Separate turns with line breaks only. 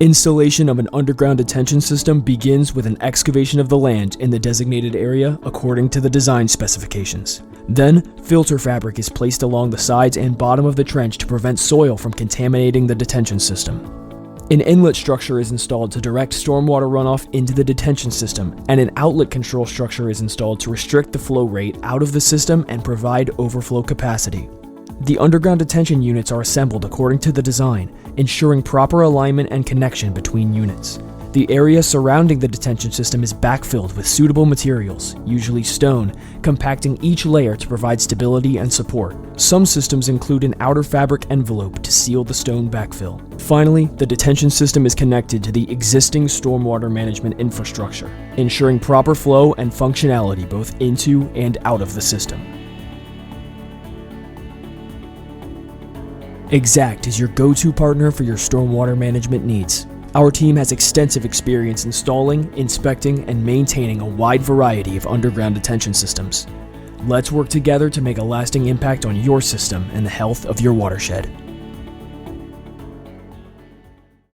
Installation of an underground detention system begins with an excavation of the land in the designated area according to the design specifications. Then, filter fabric is placed along the sides and bottom of the trench to prevent soil from contaminating the detention system. An inlet structure is installed to direct stormwater runoff into the detention system, and an outlet control structure is installed to restrict the flow rate out of the system and provide overflow capacity. The underground detention units are assembled according to the design, ensuring proper alignment and connection between units. The area surrounding the detention system is backfilled with suitable materials, usually stone, compacting each layer to provide stability and support. Some systems include an outer fabric envelope to seal the stone backfill. Finally, the detention system is connected to the existing stormwater management infrastructure, ensuring proper flow and functionality both into and out of the system. Exact is your go-to partner for your stormwater management needs. Our team has extensive experience installing, inspecting, and maintaining a wide variety of underground detention systems. Let's work together to make a lasting impact on your system and the health of your watershed.